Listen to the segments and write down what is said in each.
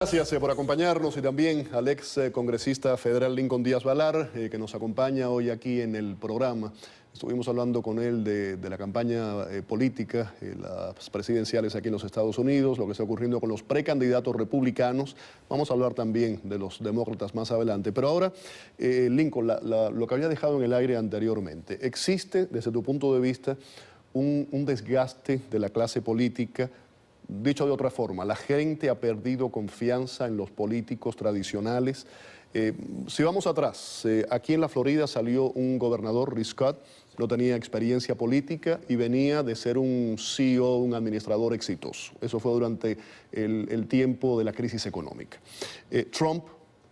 Gracias por acompañarnos y también al ex congresista federal Lincoln Díaz Balar, que nos acompaña hoy aquí en el programa. Estuvimos hablando con él de la campaña política, las presidenciales aquí en los Estados Unidos, lo que está ocurriendo con los precandidatos republicanos. Vamos a hablar también de los demócratas más adelante. Pero ahora, Lincoln, lo que había dejado en el aire anteriormente, ¿existe, desde tu punto de vista, un desgaste de la clase política? Dicho de otra forma, la gente ha perdido confianza en los políticos tradicionales. Si vamos atrás, aquí en la Florida salió un gobernador, Rick Scott, no tenía experiencia política y venía de ser un CEO, un administrador exitoso. Eso fue durante el tiempo de la crisis económica. Trump,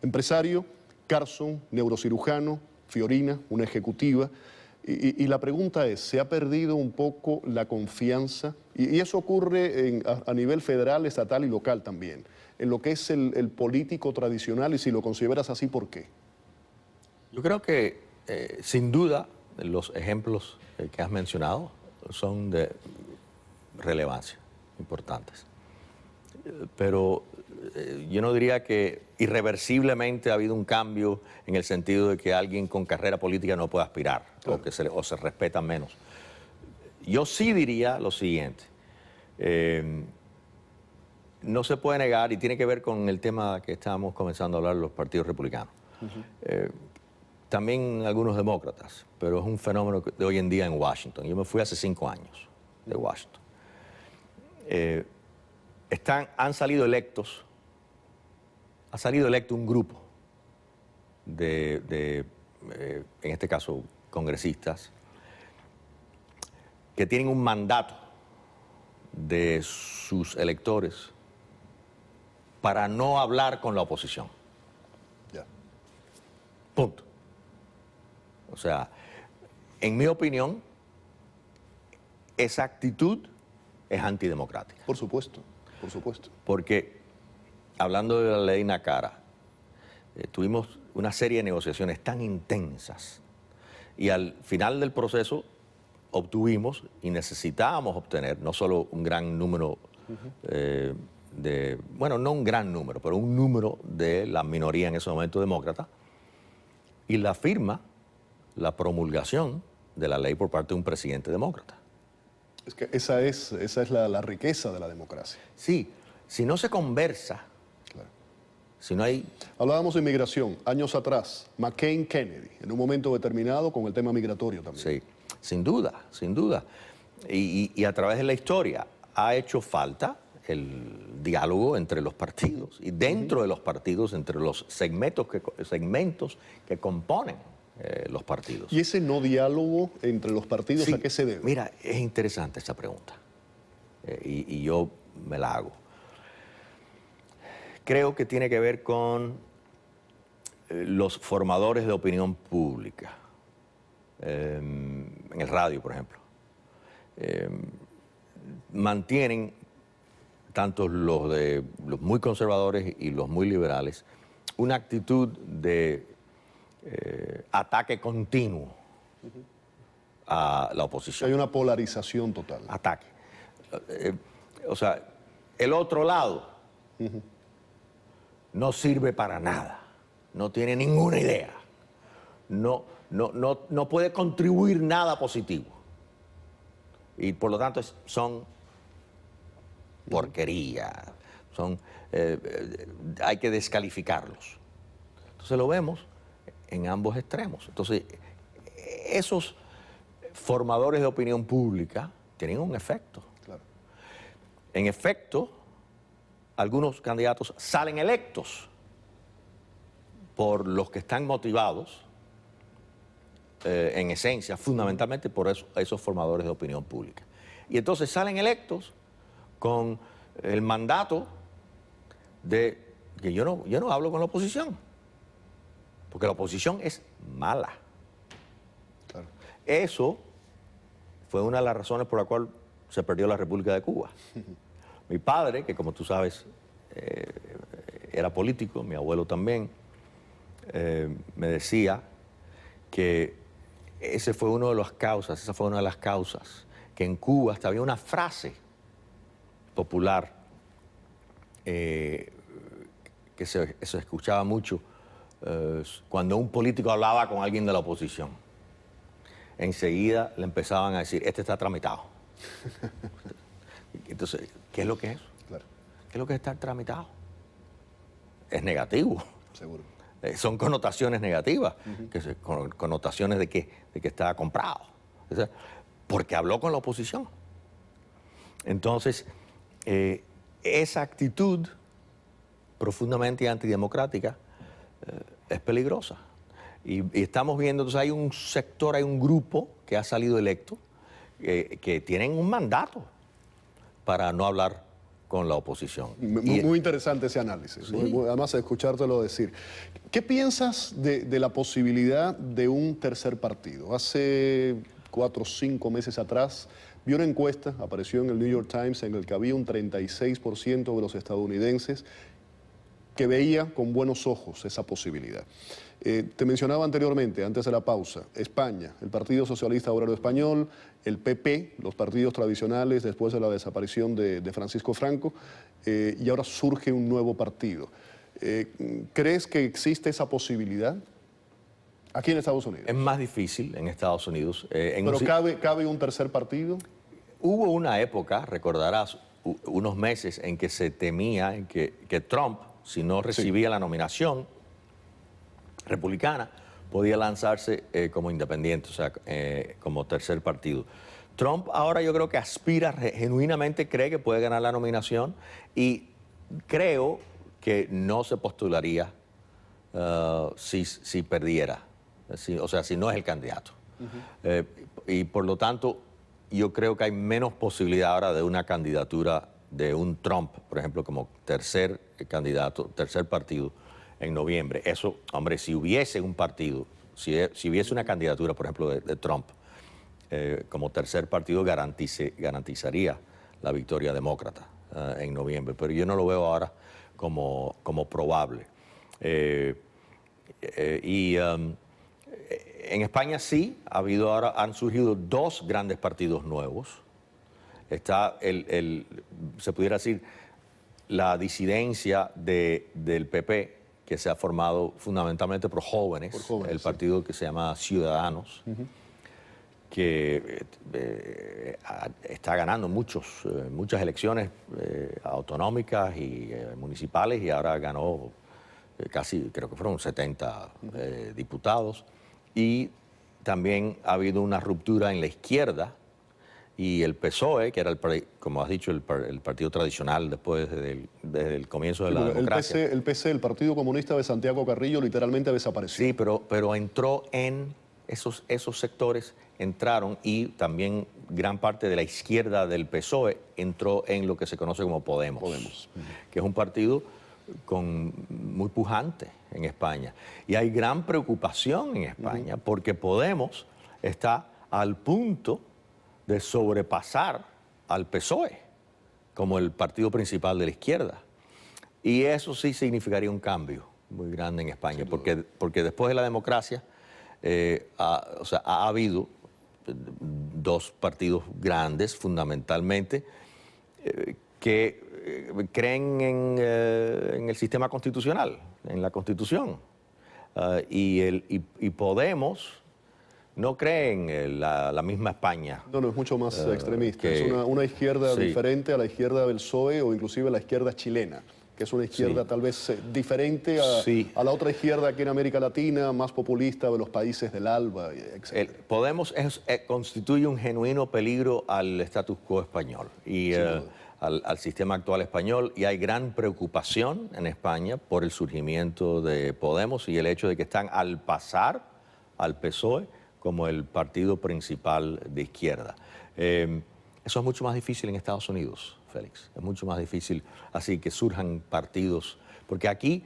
empresario; Carson, neurocirujano; Fiorina, una ejecutiva. Y la pregunta es, ¿se ha perdido un poco la confianza? Y eso ocurre a nivel federal, estatal y local también, en lo que es el político tradicional, y si lo consideras así, ¿por qué? Yo creo que, sin duda, los ejemplos que has mencionado son de relevancia, importantes. Pero yo no diría que irreversiblemente ha habido un cambio en el sentido de que alguien con carrera política no puede aspirar, claro, o se respeta menos. Yo sí diría lo siguiente. No se puede negar, y tiene que ver con el tema que estábamos comenzando a hablar, los partidos republicanos. También algunos demócratas, pero es un fenómeno de hoy en día en Washington. Yo me fui hace 5 años de Washington. Han salido electos, ha salido electo un grupo en este caso, congresistas, que tienen un mandato de sus electores para no hablar con la oposición. Ya. Punto. O sea, en mi opinión, esa actitud es antidemocrática. Por supuesto, por supuesto. Porque, hablando de la ley Nacara, tuvimos una serie de negociaciones tan intensas y al final del proceso obtuvimos y necesitábamos obtener no solo un gran número bueno, no un gran número, pero un número de la minoría en ese momento demócrata, y la firma, la promulgación de la ley por parte de un presidente demócrata. Es que esa es la riqueza de la democracia. Sí, si no se conversa, Claro. si no hay... Hablábamos de inmigración años atrás, McCain, Kennedy, en un momento determinado con el tema migratorio también. Sí, sin duda, sin duda. Y a través de la historia ha hecho falta el diálogo entre los partidos y dentro de los partidos, entre los segmentos que componen los partidos. ¿Y ese no diálogo entre los partidos, Sí, a qué se debe? Mira, es interesante esa pregunta y yo me la hago. Creo que tiene que ver con los formadores de opinión pública, en el radio, por ejemplo. Mantienen, tanto los muy conservadores y los muy liberales, una actitud de ataque continuo a la oposición. Hay una polarización total. Ataque. O sea, el otro lado no sirve para nada, no tiene ninguna idea, no puede contribuir nada positivo. Y por lo tanto son porquería, hay que descalificarlos. Entonces lo vemos en ambos extremos. Entonces, esos formadores de opinión pública tienen un efecto. Claro. En efecto, algunos candidatos salen electos por los que están motivados, en esencia, fundamentalmente por esos formadores de opinión pública. Y entonces salen electos con el mandato de que yo no hablo con la oposición, porque la oposición es mala. Claro. Eso fue una de las razones por la cual se perdió la República de Cuba. Mi padre, que como tú sabes era político, mi abuelo también, me decía que esa fue una de las causas que en Cuba hasta había una frase popular que se escuchaba mucho cuando un político hablaba con alguien de la oposición. Enseguida le empezaban a decir, este está tramitado. Entonces, ¿qué es lo que es eso? Claro. ¿Qué es lo que es estar tramitado? Es negativo. Seguro. Son connotaciones negativas, connotaciones de que está comprado. O sea, porque habló con la oposición. Entonces, esa actitud profundamente antidemocrática es peligrosa. Y estamos viendo, entonces hay un sector, hay un grupo que ha salido electo que tienen un mandato para no hablar con la oposición. Muy interesante ese análisis, sí. Además de escuchártelo decir. ¿Qué piensas de la posibilidad de un tercer partido? Hace 4 o 5 meses atrás vi una encuesta, apareció en el New York Times, en el que había un 36% de los estadounidenses que veía con buenos ojos esa posibilidad. Te mencionaba anteriormente, antes de la pausa, España, el Partido Socialista Obrero Español, el PP, los partidos tradicionales después de la desaparición de Francisco Franco, y ahora surge un nuevo partido. ¿Crees que existe esa posibilidad aquí en Estados Unidos? Es más difícil en Estados Unidos. ¿Pero cabe un tercer partido? Hubo una época, recordarás, unos meses en que se temía que Trump, si no recibía la nominación republicana, podía lanzarse como independiente, o sea, como tercer partido. Trump ahora yo creo que aspira, genuinamente cree que puede ganar la nominación y creo que no se postularía si perdiera, o sea, si no es el candidato. Y por lo tanto, yo creo que hay menos posibilidad ahora de una candidatura de un Trump, por ejemplo, como tercer candidato, tercer partido en noviembre. Eso, hombre, si hubiese un partido, si hubiese una candidatura, por ejemplo, de Trump como tercer partido, garantizaría la victoria demócrata en noviembre. Pero yo no lo veo ahora como probable. En España sí, han surgido 2 grandes partidos nuevos. Está se pudiera decir, la disidencia del PP, que se ha formado fundamentalmente por jóvenes, el partido que se llama Ciudadanos, que está ganando muchas elecciones autonómicas y municipales, y ahora ganó casi, creo que fueron 70 diputados. Y también ha habido una ruptura en la izquierda, y el PSOE, que era, como has dicho, el partido tradicional desde el comienzo de la democracia. El PC, el Partido Comunista de Santiago Carrillo, literalmente desapareció. Sí, pero entró en esos sectores, entraron, y también gran parte de la izquierda del PSOE entró en lo que se conoce como Podemos. Que es un partido muy pujante en España. Y hay gran preocupación en España porque Podemos está al punto de sobrepasar al PSOE como el partido principal de la izquierda. Y eso sí significaría un cambio muy grande en España, porque después de la democracia ha habido 2 partidos grandes, fundamentalmente, que creen en el sistema constitucional, en la Constitución. Y Podemos no cree en la misma España. No, es mucho más extremista. Es una izquierda diferente a la izquierda del PSOE o inclusive a la izquierda chilena, que es una izquierda tal vez diferente a la otra izquierda aquí en América Latina, más populista de los países del ALBA, etc. Podemos constituye un genuino peligro al status quo español y al sistema actual español, y hay gran preocupación en España por el surgimiento de Podemos y el hecho de que están al pasar al PSOE como el partido principal de izquierda. Eso es mucho más difícil en Estados Unidos, Félix. Es mucho más difícil así que surjan partidos, porque aquí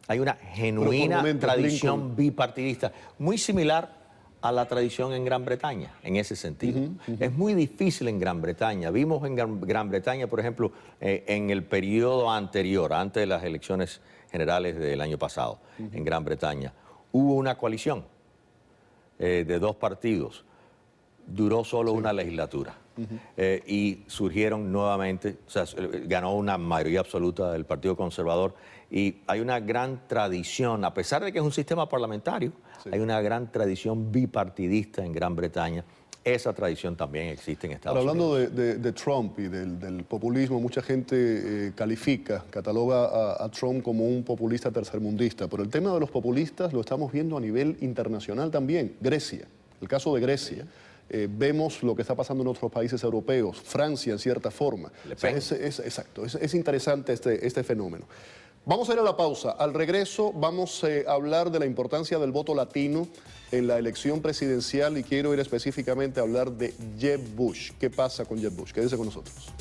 hay una genuina tradición bipartidista, muy similar a la tradición en Gran Bretaña, en ese sentido. Es muy difícil en Gran Bretaña. Vimos en Gran Bretaña, por ejemplo, en el periodo anterior, antes de las elecciones generales del año pasado, en Gran Bretaña, hubo una coalición de 2 partidos. Duró solo una legislatura. y surgieron nuevamente, o sea, ganó una mayoría absoluta del Partido Conservador y hay una gran tradición, a pesar de que es un sistema parlamentario, hay una gran tradición bipartidista en Gran Bretaña. Esa tradición también existe en Estados Ahora, Unidos. hablando de Trump y del populismo, mucha gente cataloga a Trump como un populista tercermundista, pero el tema de los populistas lo estamos viendo a nivel internacional también. Grecia, el caso de Grecia. Vemos lo que está pasando en otros países europeos, Francia en cierta forma. Le O sea, Pen. exacto, es interesante este fenómeno. Vamos a ir a la pausa. Al regreso vamos a hablar de la importancia del voto latino en la elección presidencial y quiero ir específicamente a hablar de Jeb Bush. ¿Qué pasa con Jeb Bush? Quédese con nosotros.